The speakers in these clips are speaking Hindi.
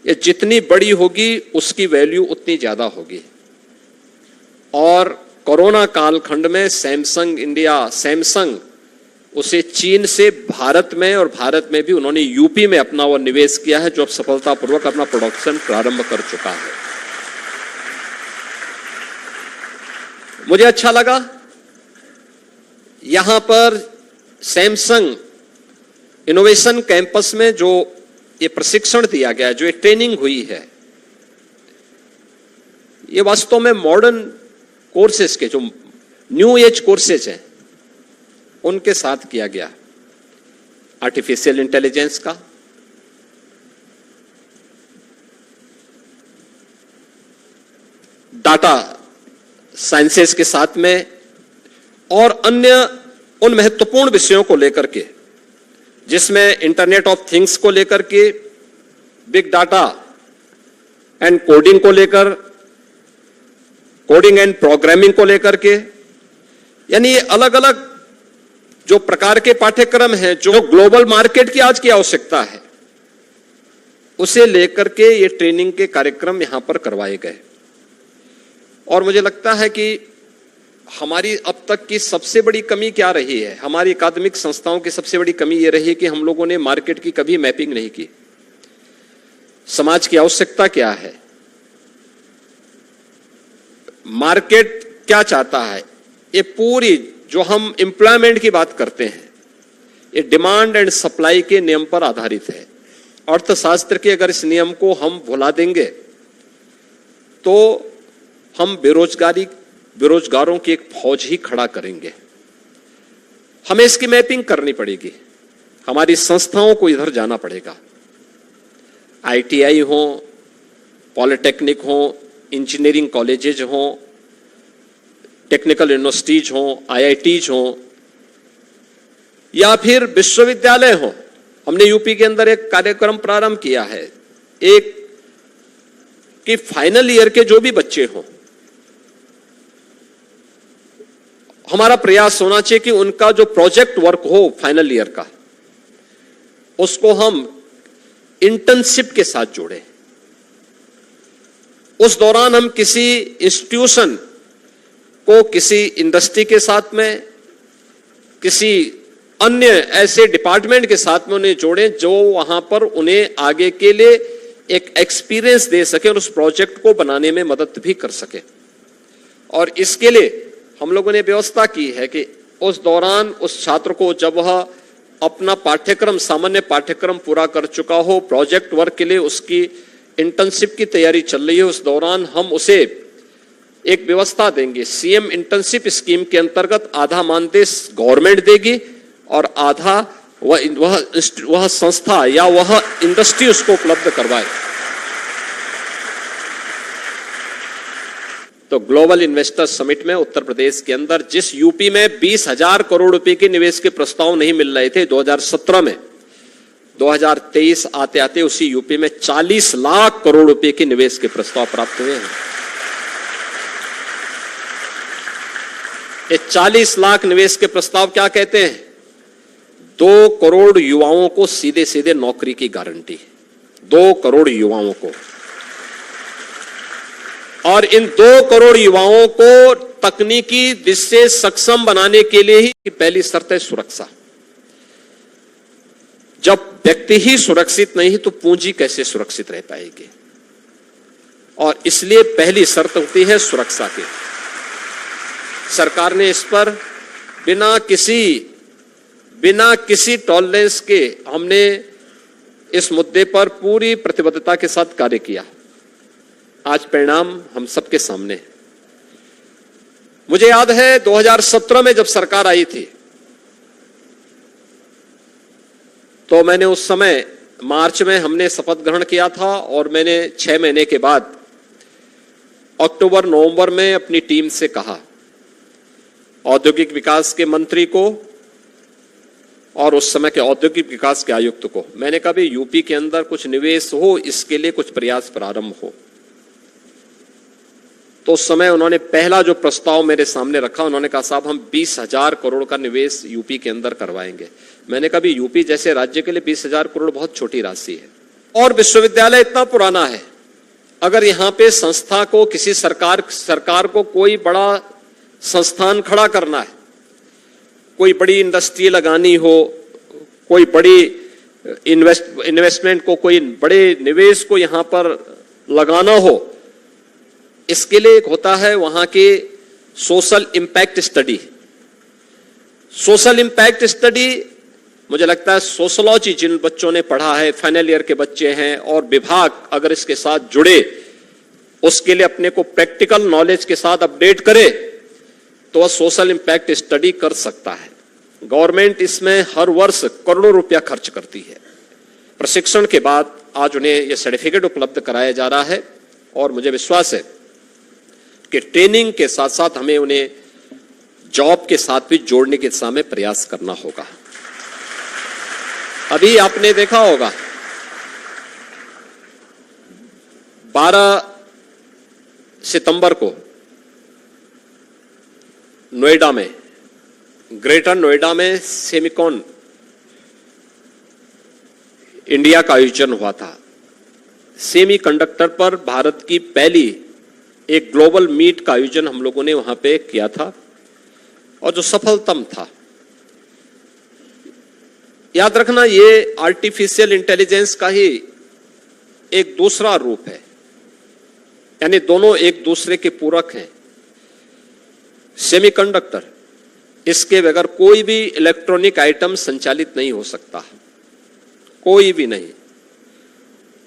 ये जितनी बड़ी होगी उसकी वैल्यू उतनी ज्यादा होगी। और कोरोना कालखंड में सैमसंग उसे चीन से भारत में और भारत में भी उन्होंने यूपी में अपना वो निवेश किया है, जो अब सफलतापूर्वक अपना प्रोडक्शन प्रारंभ कर चुका है। मुझे अच्छा लगा यहां पर सैमसंग इनोवेशन कैंपस में जो ये प्रशिक्षण दिया गया है, जो ये ट्रेनिंग हुई है, ये वास्तव में मॉडर्न कोर्सेज के जो न्यू एज कोर्सेज हैं उनके साथ किया गया। आर्टिफिशियल इंटेलिजेंस का, डाटा साइंसेस के साथ में, और अन्य उन महत्वपूर्ण विषयों को लेकर के, जिसमें इंटरनेट ऑफ थिंग्स को लेकर के, बिग डाटा एंड कोडिंग को लेकर, कोडिंग एंड प्रोग्रामिंग को लेकर के, यानी ये अलग अलग जो प्रकार के पाठ्यक्रम हैं, जो ग्लोबल मार्केट की आज की आवश्यकता है, उसे लेकर के ये ट्रेनिंग के कार्यक्रम यहां पर करवाए गए। और मुझे लगता है कि हमारी अब तक की सबसे बड़ी कमी क्या रही है, हमारी अकादमिक संस्थाओं की सबसे बड़ी कमी यह रही कि हम लोगों ने मार्केट की कभी मैपिंग नहीं की। समाज की आवश्यकता क्या है, मार्केट क्या चाहता है, ये पूरी जो हम एम्प्लॉयमेंट की बात करते हैं, ये डिमांड एंड सप्लाई के नियम पर आधारित है। अर्थशास्त्र के अगर इस नियम को हम भुला देंगे तो हम बेरोजगारों की एक फौज ही खड़ा करेंगे। हमें इसकी मैपिंग करनी पड़ेगी, हमारी संस्थाओं को इधर जाना पड़ेगा। आईटीआई हो, पॉलिटेक्निक हो, इंजीनियरिंग कॉलेजेज हो, टेक्निकल यूनिवर्सिटीज हो, आईआईटीज हो, या फिर विश्वविद्यालय हो। हमने यूपी के अंदर एक कार्यक्रम प्रारंभ किया है, एक कि फाइनल ईयर के जो भी बच्चे हों, हमारा प्रयास होना चाहिए कि उनका जो प्रोजेक्ट वर्क हो फाइनल ईयर का, उसको हम इंटर्नशिप के साथ जोड़ें। उस दौरान हम किसी इंस्टीट्यूशन को किसी इंडस्ट्री के साथ में, किसी अन्य ऐसे डिपार्टमेंट के साथ में उन्हें जोड़ें जो वहां पर उन्हें आगे के लिए एक एक्सपीरियंस दे सके और उस प्रोजेक्ट को बनाने में मदद भी कर सके। और इसके लिए हम लोगों ने व्यवस्था की है कि उस दौरान उस छात्र को, जब वह अपना पाठ्यक्रम, सामान्य पाठ्यक्रम पूरा कर चुका हो, प्रोजेक्ट वर्क के लिए उसकी इंटर्नशिप की तैयारी चल रही है, उस दौरान हम उसे एक व्यवस्था देंगे। सीएम इंटर्नशिप स्कीम के अंतर्गत आधा मानदेय गवर्नमेंट देगी और आधा वह संस्था या वह इंडस्ट्री उसको उपलब्ध करवाए। तो ग्लोबल इन्वेस्टर समिट में उत्तर प्रदेश के अंदर, जिस यूपी में 20,000 करोड़ रुपए के निवेश के प्रस्ताव नहीं मिल रहे थे 2017 में, 2023 आते आते उसी यूपी में 40 लाख करोड़ रुपए के निवेश के प्रस्ताव प्राप्त हुए हैं। ये 40 लाख निवेश के प्रस्ताव क्या कहते हैं? 2 करोड़ युवाओं को सीधे सीधे नौकरी की गारंटी, 2 करोड़ युवाओं को। और इन 2 करोड़ युवाओं को तकनीकी दृष्टि से सक्षम बनाने के लिए ही पहली शर्त है सुरक्षा। जब व्यक्ति ही सुरक्षित नहीं तो पूंजी कैसे सुरक्षित रह पाएगी? और इसलिए पहली शर्त होती है सुरक्षा की। सरकार ने इस पर बिना किसी टॉलरेंस के हमने इस मुद्दे पर पूरी प्रतिबद्धता के साथ कार्य किया। आज परिणाम हम सबके सामने। मुझे याद है 2017 में जब सरकार आई थी तो मैंने उस समय मार्च में हमने शपथ ग्रहण किया था और मैंने 6 महीने के बाद अक्टूबर नवंबर में अपनी टीम से कहा, औद्योगिक विकास के मंत्री को और उस समय के औद्योगिक विकास के आयुक्त को, मैंने कहा भी यूपी के अंदर कुछ निवेश हो, इसके लिए कुछ प्रयास प्रारंभ हो। तो उस समय उन्होंने पहला जो प्रस्ताव मेरे सामने रखा, उन्होंने कहा साहब हम 20,000 करोड़ का निवेश यूपी के अंदर करवाएंगे। मैंने कहा भी यूपी जैसे राज्य के लिए 20,000 करोड़ बहुत छोटी राशि है। और विश्वविद्यालय इतना पुराना है, अगर यहां पे संस्था को किसी सरकार को कोई बड़ा संस्थान खड़ा करना है, कोई बड़ी इंडस्ट्री लगानी हो, कोई बड़ी इन्वेस्टमेंट को, कोई बड़े निवेश को यहां पर लगाना हो, इसके लिए एक होता है वहां के social impact study. Social impact study, मुझे लगता है सोशोलॉजी जिन बच्चों ने पढ़ा है, फाइनल ईयर के बच्चे हैं, और विभाग अगर इसके साथ जुड़े, उसके लिए अपने को प्रैक्टिकल नॉलेज के साथ अपडेट करे, तो वह सोशल इंपैक्ट स्टडी कर सकता है। गवर्नमेंट इसमें हर वर्ष करोड़ों रुपया खर्च करती है। प्रशिक्षण के बाद आज उन्हें यह सर्टिफिकेट उपलब्ध कराया जा रहा है, और मुझे विश्वास है कि ट्रेनिंग के साथ साथ हमें उन्हें जॉब के साथ भी जोड़ने के दिशा में प्रयास करना होगा। अभी आपने देखा होगा 12 सितंबर को नोएडा में, ग्रेटर नोएडा में सेमिकॉन इंडिया का आयोजन हुआ था। सेमीकंडक्टर पर भारत की पहली एक ग्लोबल मीट का आयोजन हम लोगों ने वहां पे किया था, और जो सफलतम था। याद रखना, ये आर्टिफिशियल इंटेलिजेंस का ही एक दूसरा रूप है, यानी दोनों एक दूसरे के पूरक हैं। सेमीकंडक्टर, इसके बगैर कोई भी इलेक्ट्रॉनिक आइटम संचालित नहीं हो सकता, कोई भी नहीं।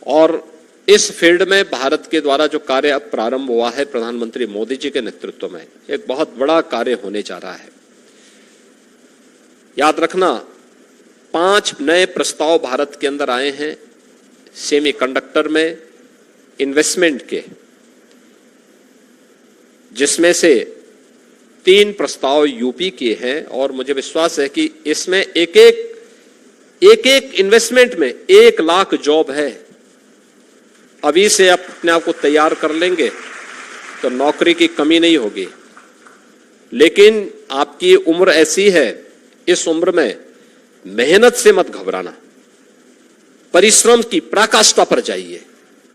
और इस फील्ड में भारत के द्वारा जो कार्य अब प्रारंभ हुआ है प्रधानमंत्री मोदी जी के नेतृत्व में, एक बहुत बड़ा कार्य होने जा रहा है। याद रखना, 5 नए प्रस्ताव भारत के अंदर आए हैं सेमीकंडक्टर में इन्वेस्टमेंट के, जिसमें से 3 प्रस्ताव यूपी के हैं, और मुझे विश्वास है कि इसमें एक एक इन्वेस्टमेंट में 1 लाख जॉब है। अभी से आप अपने आप को तैयार कर लेंगे तो नौकरी की कमी नहीं होगी। लेकिन आपकी उम्र ऐसी है, इस उम्र में मेहनत से मत घबराना, परिश्रम की पराकाष्ठा पर जाइए।